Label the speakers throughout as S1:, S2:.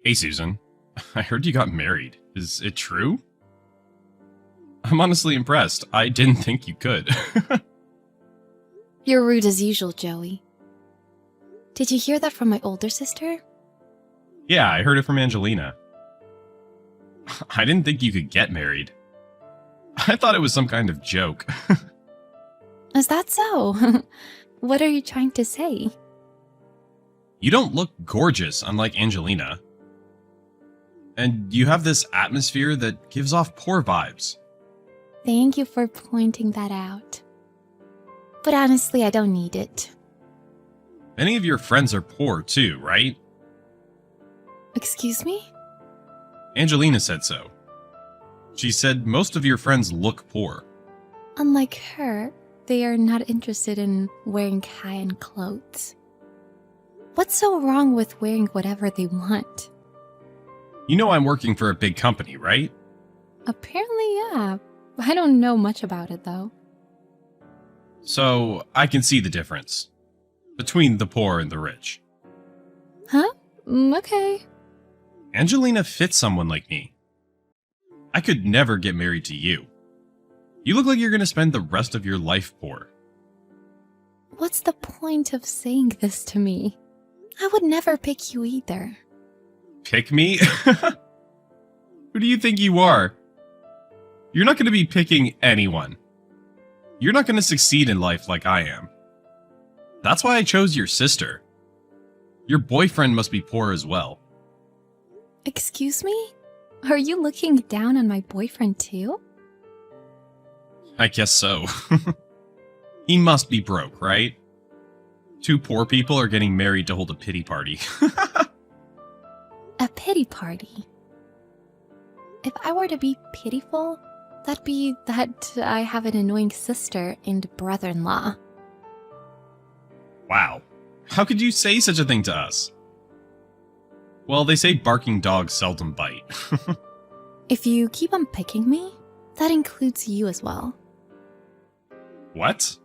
S1: Hey, Susan. I heard you got married. Is it true? I'm honestly impressed. I didn't think you could.
S2: You're rude as usual, Joey. Did you hear that from my older sister?
S1: Yeah, I heard it from Angelina. I didn't think you could get married. I thought it was some kind of joke.
S2: Is that so? What are you trying to say?
S1: You don't look gorgeous, unlike Angelina. And you have this atmosphere that gives off poor vibes.
S2: Thank you for pointing that out. But honestly, I don't need it.
S1: Many of your friends are poor too, right?
S2: Excuse me?
S1: Angelina said so. She said most of your friends look poor.
S2: Unlike her, they are not interested in wearing high-end clothes. What's so wrong with wearing whatever they want?
S1: You know I'm working for a big company, right?
S2: Apparently, yeah. I don't know much about it, though.
S1: So I can see the difference between the poor and the rich.
S2: Huh? Okay.
S1: Angelina fits someone like me. I could never get married to you. You look like you're gonna spend the rest of your life poor.
S2: What's the point of saying this to me? I would never pick you either.
S1: Pick me? Who do you think you are? You're not gonna be picking anyone. You're not gonna succeed in life like I am. That's why I chose your sister. Your boyfriend must be poor as well.
S2: Excuse me? Are you looking down on my boyfriend too?
S1: I guess so. He must be broke, right? Two poor people are getting married to hold a pity party.
S2: A pity party? If I were to be pitiful, that'd be that I have an annoying sister and brother-in-law.
S1: Wow. How could you say such a thing to us? Well, they say barking dogs seldom bite.
S2: If you keep on picking me, that includes you as well.
S1: What?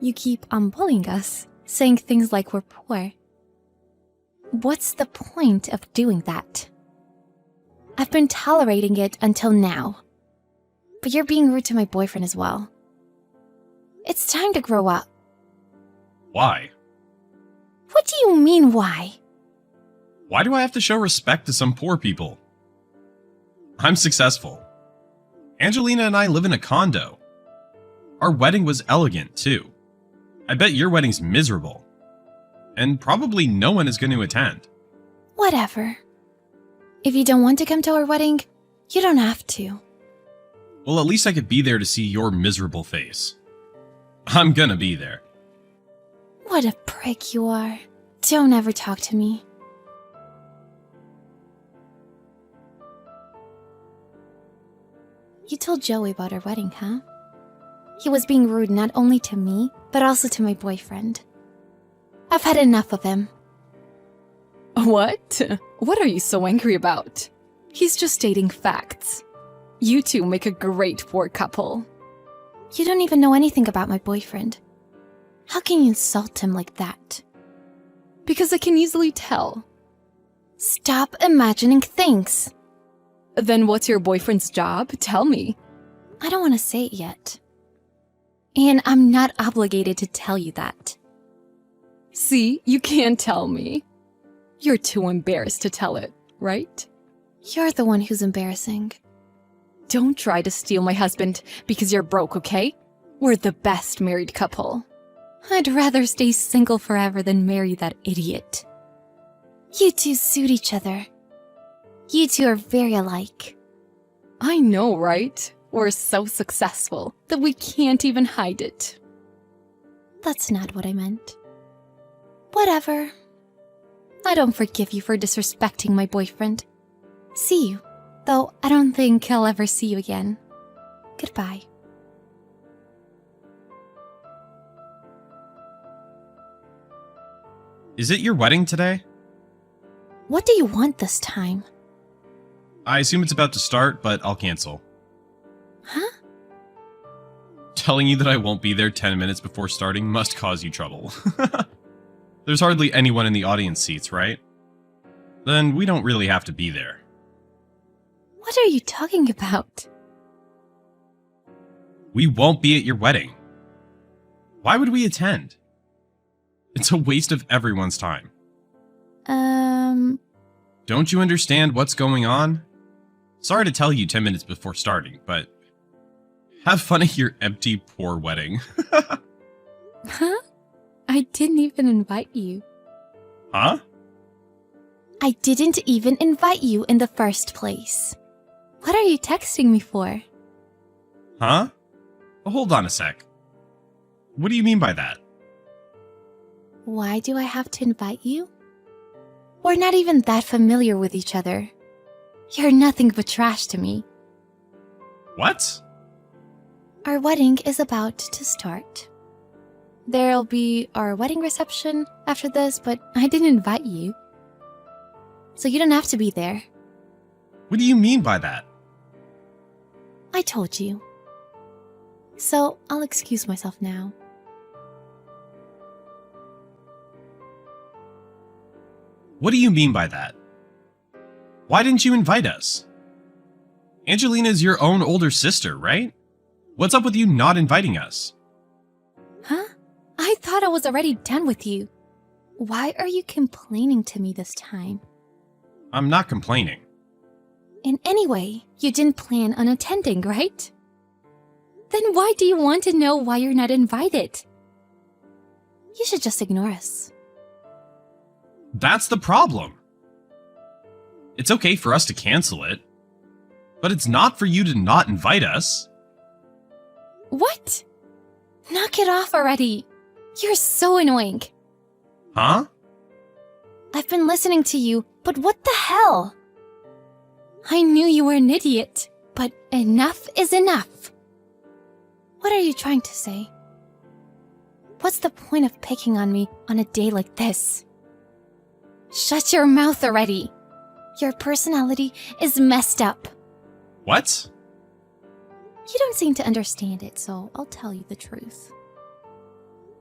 S2: You keep on bullying us, saying things like we're poor. What's the point of doing that? I've been tolerating it until now. But you're being rude to my boyfriend as well. It's time to grow up.
S1: Why?
S2: What do you mean, why?
S1: Why do I have to show respect to some poor people? I'm successful. Angelina and I live in a condo. Our wedding was elegant, too. I bet your wedding's miserable. And probably no one is going to attend.
S2: Whatever. If you don't want to come to our wedding, you don't have to.
S1: Well, at least I could be there to see your miserable face. I'm gonna be there.
S2: What a prick you are. Don't ever talk to me. You told Joey about our wedding, huh? He was being rude not only to me, but also to my boyfriend. I've had enough of him.
S3: What? What are you so angry about? He's just stating facts. You two make a great poor couple.
S2: You don't even know anything about my boyfriend. How can you insult him like that?
S3: Because I can easily tell.
S2: Stop imagining things.
S3: Then what's your boyfriend's job? Tell me.
S2: I don't want to say it yet. And I'm not obligated to tell you that.
S3: See, you can't tell me. You're too embarrassed to tell it, right?
S2: You're the one who's embarrassing.
S3: Don't try to steal my husband because you're broke, okay? We're the best married couple.
S2: I'd rather stay single forever than marry that idiot. You two suit each other. You two are very alike.
S3: I know, right? We're so successful that we can't even hide it.
S2: That's not what I meant. Whatever. I don't forgive you for disrespecting my boyfriend. See you, though I don't think I'll ever see you again. Goodbye.
S1: Is it your wedding today?
S2: What do you want this time?
S1: I assume it's about to start, but I'll cancel.
S2: Huh?
S1: Telling you that I won't be there 10 minutes before starting must cause you trouble. There's hardly anyone in the audience seats, right? then we don't really have to be there.
S2: What are you talking about?
S1: We won't be at your wedding. Why would we attend? It's a waste of everyone's time. Don't you understand what's going on? Sorry to tell you 10 minutes before starting, but have fun at your empty, poor wedding.
S2: Huh? I didn't even invite you.
S1: Huh?
S2: I didn't even invite you in the first place. What are you texting me for?
S1: Huh? Hold on a sec. What do you mean by that?
S2: Why do I have to invite you? We're not even that familiar with each other. You're nothing but trash to me.
S1: What?
S2: Our wedding is about to start. There'll be our wedding reception after this, but I didn't invite you. So you don't have to be there.
S1: What do you mean by that?
S2: I told you. So I'll excuse myself now.
S1: What do you mean by that? Why didn't you invite us? Angelina is your own older sister, right? What's up with you not inviting us?
S2: Huh? I thought I was already done with you. Why are you complaining to me this time?
S1: I'm not complaining.
S2: In any way, you didn't plan on attending, right? Then why do you want to know why you're not invited? You should just ignore us.
S1: That's the problem. It's okay for us to cancel it, but it's not for you to not invite us.
S2: What? Knock it off already. You're so annoying.
S1: Huh?
S2: I've been listening to you, but what the hell? I knew you were an idiot, but enough is enough. What are you trying to say? What's the point of picking on me on a day like this? Shut your mouth already. Your personality is messed up.
S1: What?
S2: You don't seem to understand it, so I'll tell you the truth.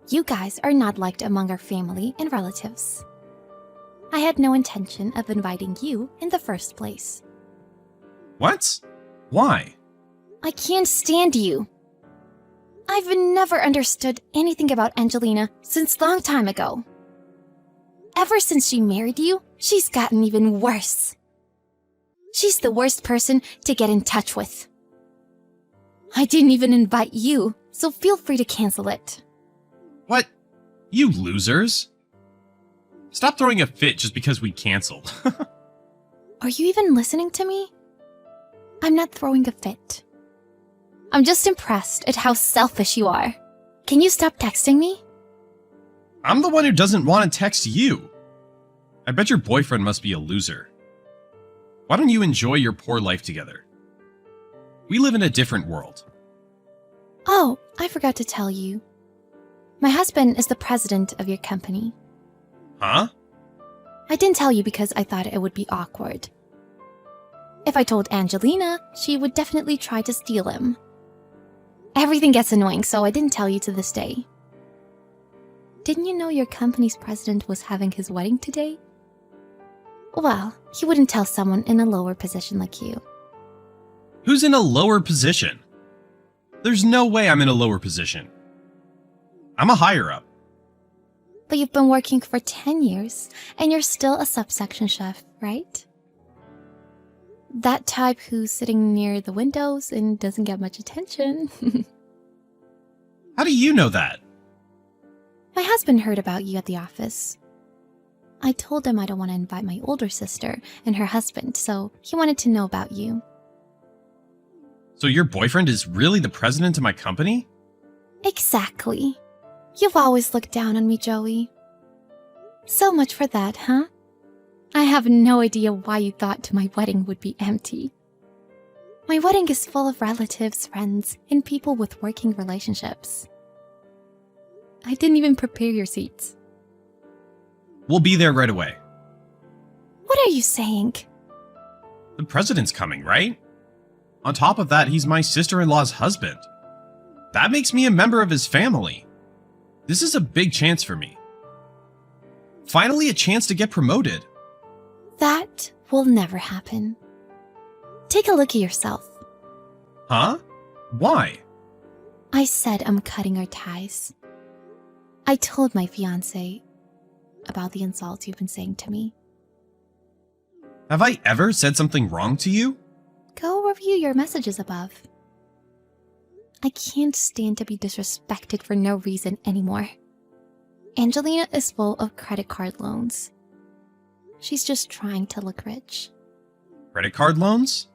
S2: You guys are not liked among our family and relatives. I had no intention of inviting you in the first place.
S1: What? Why?
S2: I can't stand you. I've never understood anything about Angelina since long time ago. Ever since she married you, she's gotten even worse. She's the worst person to get in touch with. I didn't even invite you, so feel free to cancel it.
S1: What? You losers. Stop throwing a fit just because we canceled.
S2: Are you even listening to me? I'm not throwing a fit. I'm just impressed at how selfish you are. Can you stop texting me?
S1: I'm the one who doesn't want to text you. I bet your boyfriend must be a loser. Why don't you enjoy your poor life together? We live in a different world.
S2: Oh, I forgot to tell you. My husband is the president of your company.
S1: Huh?
S2: I didn't tell you because I thought it would be awkward. If I told Angelina, she would definitely try to steal him. Everything gets annoying, so I didn't tell you to this day. Didn't you know your company's president was having his wedding today? Well, he wouldn't tell someone in a lower position like you.
S1: Who's in a lower position? There's no way I'm in a lower position. I'm a higher up.
S2: But you've been working for 10 years, and you're still a subsection chef, right? That type who's sitting near the windows and doesn't get much attention.
S1: How do you know that?
S2: My husband heard about you at the office. I told him I don't want to invite my older sister and her husband, so he wanted to know about you.
S1: So your boyfriend is really the president of my company?
S2: Exactly. You've always looked down on me, Joey. So much for that, huh? I have no idea why you thought my wedding would be empty. My wedding is full of relatives, friends, and people with working relationships. I didn't even prepare your seats.
S1: We'll be there right away.
S2: What are you saying?
S1: The president's coming, right? On top of that, he's my sister-in-law's husband. That makes me a member of his family. This is a big chance for me. Finally, a chance to get promoted.
S2: That will never happen. Take a look at yourself.
S1: Huh? Why?
S2: I said I'm cutting our ties. I told my fiancé about the insults you've been saying to me.
S1: Have I ever said something wrong to you?
S2: Go review your messages above. I can't stand to be disrespected for no reason anymore. Angelina is full of credit card loans. She's just trying to look rich.
S1: Credit card loans?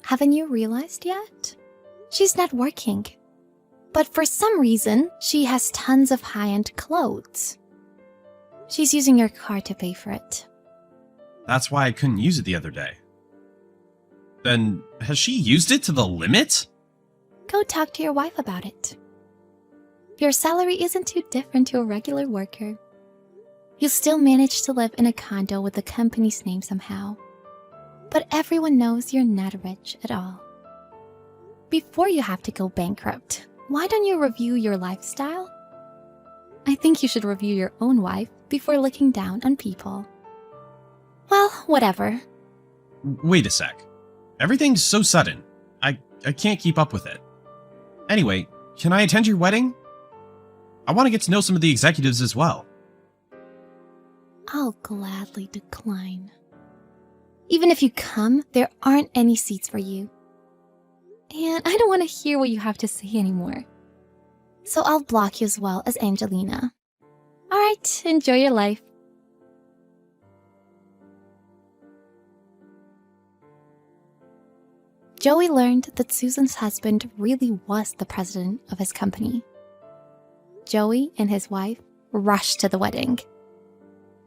S2: Haven't you realized yet? She's not working. But for some reason, she has tons of high-end clothes. She's using your card to pay for it.
S1: That's why I couldn't use it the other day. Then, has she used it to the limit?
S2: Go talk to your wife about it. Your salary isn't too different to a regular worker. You'll still manage to live in a condo with the company's name somehow. But everyone knows you're not rich at all. Before you have to go bankrupt, why don't you review your lifestyle? I think you should review your own wife before looking down on people. Well, whatever.
S1: Wait a sec. Everything's so sudden. I can't keep up with it. Anyway, can I attend your wedding? I want to get to know some of the executives as well.
S2: I'll gladly decline. Even if you come, there aren't any seats for you. And I don't want to hear what you have to say anymore. So I'll block you as well as Angelina. Alright, enjoy your life. Joey learned that Susan's husband really was the president of his company. Joey and his wife rushed to the wedding.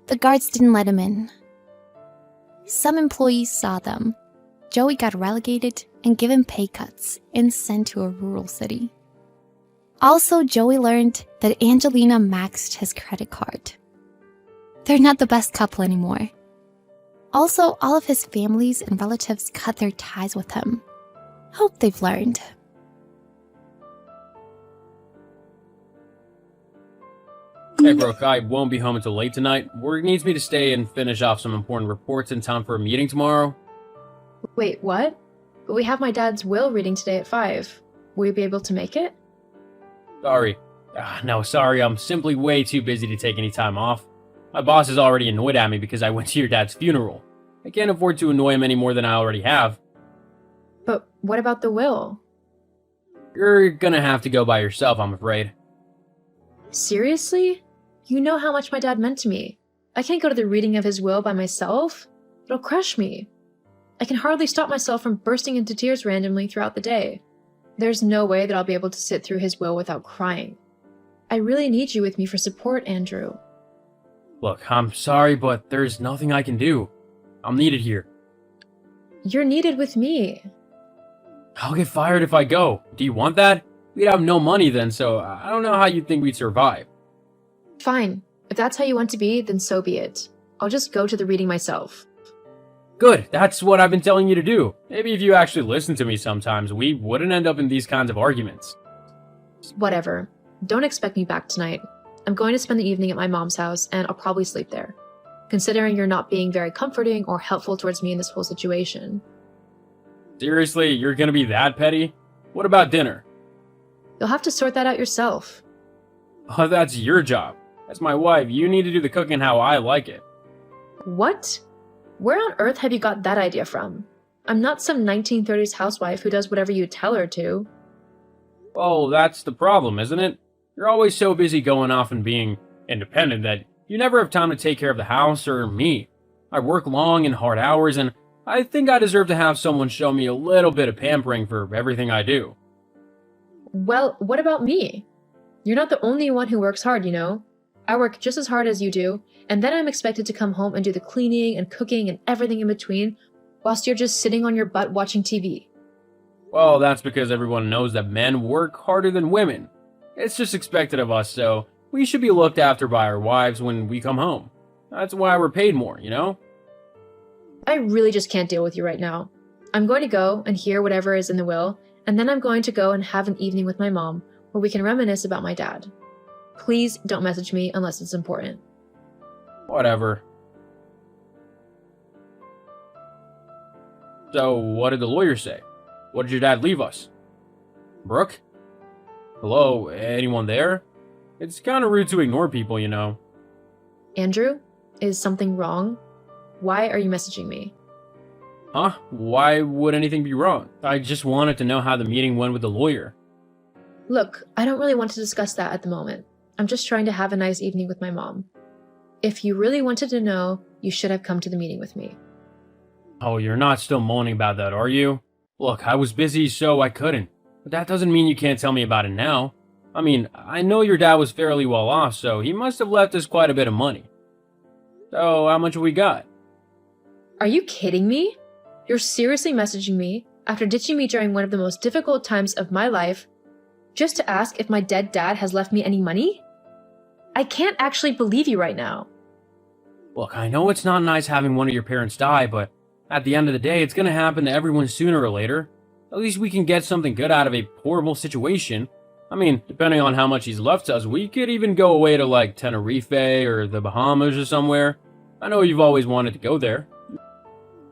S2: The guards didn't let him in. Some employees saw them. Joey got relegated and given pay cuts and sent to a rural city. Also, Joey learned that Angelina maxed his credit card. They're not the best couple anymore. Also, all of his families and relatives cut their ties with him. Hope they've learned.
S4: Hey Brooke, I won't be home until late tonight. Work needs me to stay and finish off some important reports in time for a meeting tomorrow.
S5: Wait, what? But we have my dad's will reading today at 5. Will you be able to make it?
S4: Sorry. No, sorry, I'm simply way too busy to take any time off. My boss is already annoyed at me because I went to your dad's funeral. I can't afford to annoy him any more than I already have.
S5: But what about the will?
S4: You're gonna have to go by yourself, I'm afraid.
S5: Seriously? You know how much my dad meant to me. I can't go to the reading of his will by myself. It'll crush me. I can hardly stop myself from bursting into tears randomly throughout the day. There's no way that I'll be able to sit through his will without crying. I really need you with me for support, Andrew.
S4: Look, I'm sorry, but there's nothing I can do. I'm needed here.
S5: You're needed with me.
S4: I'll get fired if I go. Do you want that? We'd have no money then, so I don't know how you'd think we'd survive.
S5: Fine. If that's how you want to be, then so be it. I'll just go to the reading myself.
S4: Good, that's what I've been telling you to do. Maybe if you actually listened to me sometimes, we wouldn't end up in these kinds of arguments.
S5: Whatever. Don't expect me back tonight. I'm going to spend the evening at my mom's house, and I'll probably sleep there. Considering you're not being very comforting or helpful towards me in this whole situation.
S4: Seriously, you're gonna be that petty? What about dinner?
S5: You'll have to sort that out yourself.
S4: Oh, that's your job. As my wife, you need to do the cooking how I like it.
S5: What? Where on earth have you got that idea from? I'm not some 1930s housewife who does whatever you tell her to.
S4: Well, that's the problem, isn't it? You're always so busy going off and being independent that you never have time to take care of the house or me. I work long and hard hours, and I think I deserve to have someone show me a little bit of pampering for everything I do.
S5: Well, what about me? You're not the only one who works hard, you know. I work just as hard as you do, and then I'm expected to come home and do the cleaning and cooking and everything in between, whilst you're just sitting on your butt watching TV.
S4: Well, that's because everyone knows that men work harder than women. It's just expected of us, so we should be looked after by our wives when we come home. That's why we're paid more, you know?
S5: I really just can't deal with you right now. I'm going to go and hear whatever is in the will, and then I'm going to go and have an evening with my mom where we can reminisce about my dad. Please don't message me unless it's important.
S4: Whatever. So, what did the lawyer say? What did your dad leave us? Brooke? Hello, anyone there? It's kind of rude to ignore people, you know.
S5: Andrew, is something wrong? Why are you messaging me?
S4: Huh? Why would anything be wrong? I just wanted to know how the meeting went with the lawyer.
S5: Look, I don't really want to discuss that at the moment. I'm just trying to have a nice evening with my mom. If you really wanted to know, you should have come to the meeting with me.
S4: Oh, you're not still moaning about that, are you? Look, I was busy, so I couldn't. But that doesn't mean you can't tell me about it now. I mean, I know your dad was fairly well off, so he must have left us quite a bit of money. So, how much have we got?
S5: Are you kidding me? You're seriously messaging me after ditching me during one of the most difficult times of my life just to ask if my dead dad has left me any money? I can't actually believe you right now.
S4: Look, I know it's not nice having one of your parents die, but at the end of the day, it's gonna happen to everyone sooner or later. At least we can get something good out of a horrible situation. I mean, depending on how much he's left us, we could even go away to like Tenerife or the Bahamas or somewhere. I know you've always wanted to go there.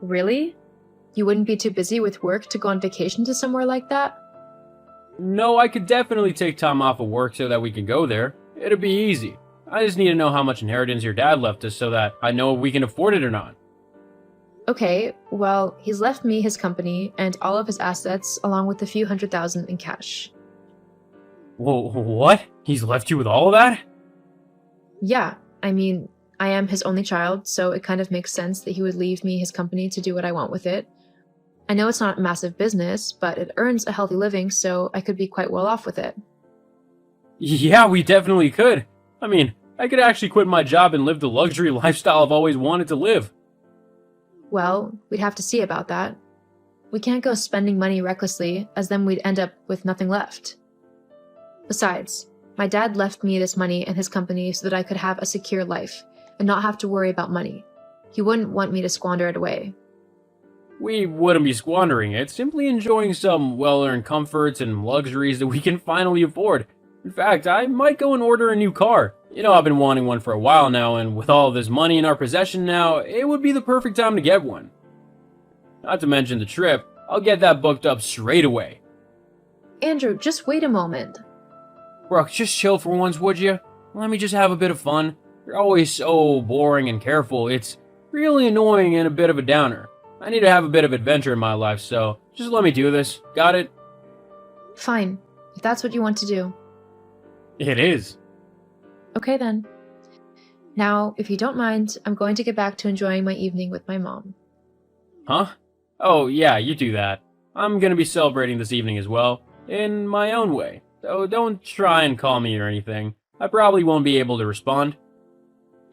S5: Really? You wouldn't be too busy with work to go on vacation to somewhere like that?
S4: No, I could definitely take time off of work so that we can go there. It'd be easy. I just need to know how much inheritance your dad left us so that I know if we can afford it or not.
S5: Okay, well, he's left me his company and all of his assets along with a few $100,000 in cash.
S4: Whoa, what? He's left you with all of that?
S5: Yeah, I mean, I am his only child, so it kind of makes sense that he would leave me his company to do what I want with it. I know it's not a massive business, but it earns a healthy living, so I could be quite well off with it.
S4: Yeah, we definitely could. I mean, I could actually quit my job and live the luxury lifestyle I've always wanted to live.
S5: Well, we'd have to see about that. We can't go spending money recklessly, as then we'd end up with nothing left. Besides, my dad left me this money and his company so that I could have a secure life and not have to worry about money. He wouldn't want me to squander it away.
S4: We wouldn't be squandering it, simply enjoying some well-earned comforts and luxuries that we can finally afford. In fact, I might go and order a new car. You know, I've been wanting one for a while now, and with all of this money in our possession now, it would be the perfect time to get one. Not to mention the trip, I'll get that booked up straight away.
S5: Andrew, just wait a moment.
S4: Brooke, just chill for once, would you? Let me just have a bit of fun. You're always so boring and careful. It's really annoying and a bit of a downer. I need to have a bit of adventure in my life, so just let me do this. Got it?
S5: Fine, if that's what you want to do.
S4: It is.
S5: Okay then. Now, if you don't mind, I'm going to get back to enjoying my evening with my mom.
S4: Huh? Oh, yeah, you do that. I'm gonna be celebrating this evening as well, in my own way. So don't try and call me or anything. I probably won't be able to respond.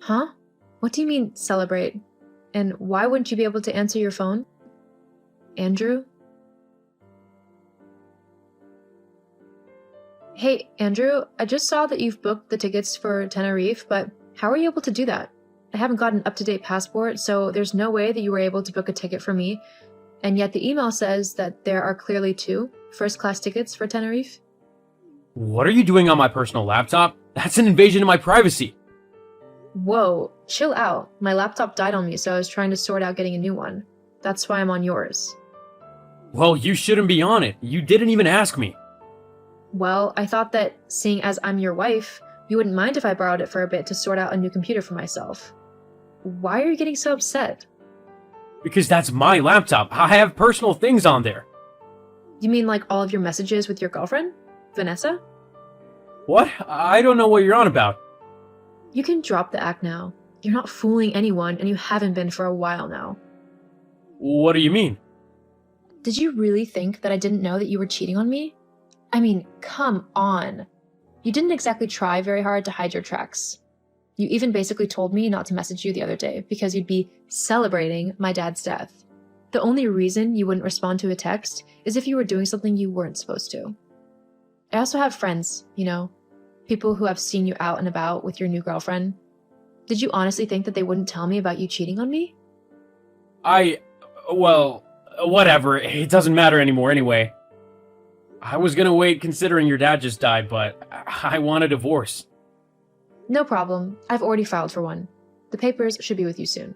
S5: Huh? What do you mean, celebrate? And why wouldn't you be able to answer your phone? Andrew? Hey, Andrew, I just saw that you've booked the tickets for Tenerife, but how are you able to do that? I haven't got an up-to-date passport, so there's no way that you were able to book a ticket for me, and yet the email says that there are clearly 2 first-class tickets for Tenerife.
S4: What are you doing on my personal laptop? That's an invasion of my privacy.
S5: Whoa, chill out. My laptop died on me, so I was trying to sort out getting a new one. That's why I'm on yours.
S4: Well, you shouldn't be on it. You didn't even ask me.
S5: Well, I thought that, seeing as I'm your wife, you wouldn't mind if I borrowed it for a bit to sort out a new computer for myself. Why are you getting so upset?
S4: Because that's my laptop. I have personal things on there.
S5: You mean like all of your messages with your girlfriend? Vanessa?
S4: What? I don't know what you're on about.
S5: You can drop the act now. You're not fooling anyone, and you haven't been for a while now.
S4: What do you mean?
S5: Did you really think that I didn't know that you were cheating on me? I mean, come on. You didn't exactly try very hard to hide your tracks. You even basically told me not to message you the other day because you'd be celebrating my dad's death. The only reason you wouldn't respond to a text is if you were doing something you weren't supposed to. I also have friends, you know, people who have seen you out and about with your new girlfriend. Did you honestly think that they wouldn't tell me about you cheating on me?
S4: Well, whatever. It doesn't matter anymore anyway. I was gonna wait considering your dad just died, but I want a divorce.
S5: No problem. I've already filed for one. The papers should be with you soon.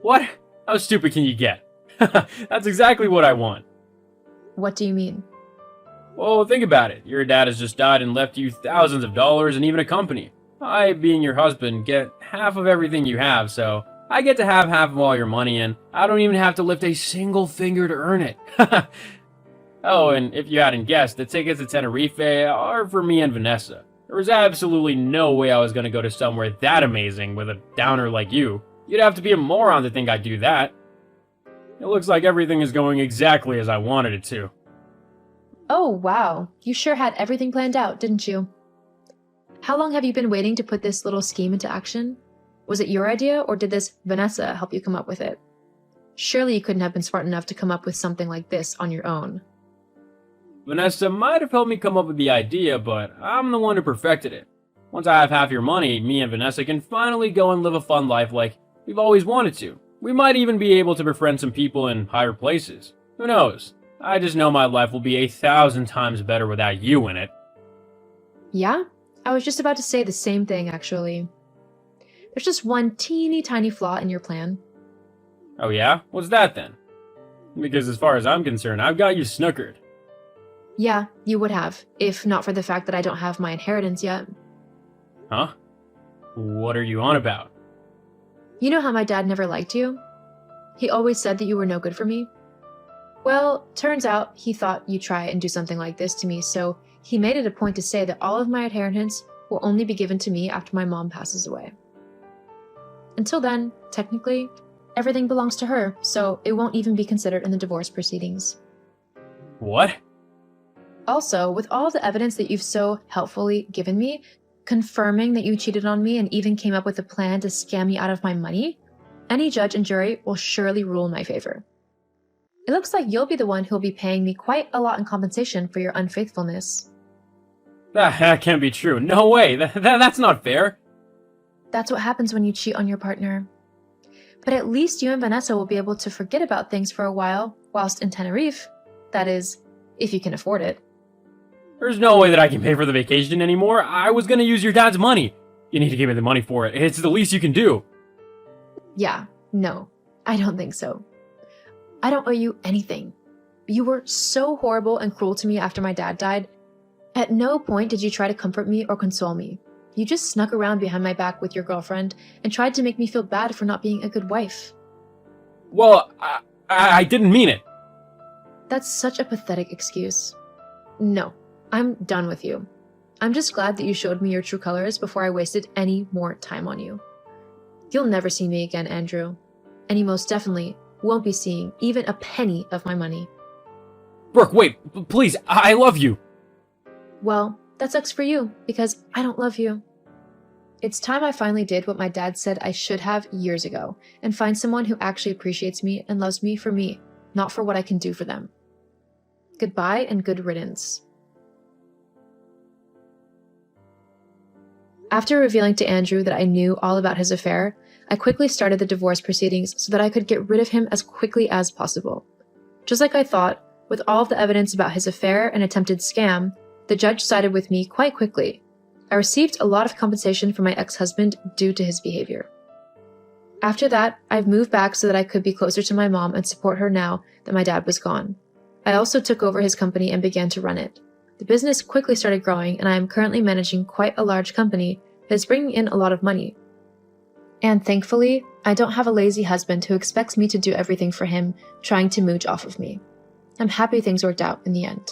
S4: What? How stupid can you get? That's exactly what I want.
S5: What do you mean?
S4: Well, think about it. Your dad has just died and left you thousands of dollars and even a company. I, being your husband, get half of everything you have, so I get to have half of all your money, and I don't even have to lift a single finger to earn it. Oh, and if you hadn't guessed, the tickets to Tenerife are for me and Vanessa. There was absolutely no way I was going to go to somewhere that amazing with a downer like you. You'd have to be a moron to think I'd do that. It looks like everything is going exactly as I wanted it to.
S5: Oh, wow. You sure had everything planned out, didn't you? How long have you been waiting to put this little scheme into action? Was it your idea, or did this Vanessa help you come up with it? Surely you couldn't have been smart enough to come up with something like this on your own.
S4: Vanessa might have helped me come up with the idea, but I'm the one who perfected it. Once I have half your money, me and Vanessa can finally go and live a fun life like we've always wanted to. We might even be able to befriend some people in higher places. Who knows? I just know my life will be 1,000 times better without you in it.
S5: Yeah? I was just about to say the same thing, actually. There's just one teeny tiny flaw in your plan.
S4: Oh yeah? What's that then? Because as far as I'm concerned, I've got you snookered.
S5: Yeah, you would have, if not for the fact that I don't have my inheritance yet.
S4: Huh? What are you on about?
S5: You know how my dad never liked you? He always said that you were no good for me. Well, turns out he thought you'd try and do something like this to me, so he made it a point to say that all of my inheritance will only be given to me after my mom passes away. Until then, technically, everything belongs to her, so it won't even be considered in the divorce proceedings.
S4: What?
S5: Also, with all the evidence that you've so helpfully given me, confirming that you cheated on me and even came up with a plan to scam me out of my money, any judge and jury will surely rule in my favor. It looks like you'll be the one who'll be paying me quite a lot in compensation for your unfaithfulness.
S4: That can't be true. No way. That's not fair.
S5: That's what happens when you cheat on your partner. But at least you and Vanessa will be able to forget about things for a while whilst in Tenerife. That is, if you can afford it.
S4: There's no way that I can pay for the vacation anymore. I was gonna use your dad's money. You need to give me the money for it. It's the least you can do.
S5: Yeah, no, I don't think so. I don't owe you anything. You were so horrible and cruel to me after my dad died. At no point did you try to comfort me or console me. You just snuck around behind my back with your girlfriend and tried to make me feel bad for not being a good wife.
S4: Well, I didn't mean it.
S5: That's such a pathetic excuse. No, I'm done with you. I'm just glad that you showed me your true colors before I wasted any more time on you. You'll never see me again, Andrew. And you most definitely won't be seeing even a penny of my money.
S4: Brooke, wait, please, I love you.
S5: Well, that sucks for you, because I don't love you. It's time I finally did what my dad said I should have years ago, and find someone who actually appreciates me and loves me for me, not for what I can do for them. Goodbye and good riddance. After revealing to Andrew that I knew all about his affair, I quickly started the divorce proceedings so that I could get rid of him as quickly as possible. Just like I thought, with all of the evidence about his affair and attempted scam, the judge sided with me quite quickly. I received a lot of compensation from my ex-husband due to his behavior. After that, I've moved back so that I could be closer to my mom and support her now that my dad was gone. I also took over his company and began to run it. The business quickly started growing, and I am currently managing quite a large company that is bringing in a lot of money. And thankfully, I don't have a lazy husband who expects me to do everything for him, trying to mooch off of me. I'm happy things worked out in the end.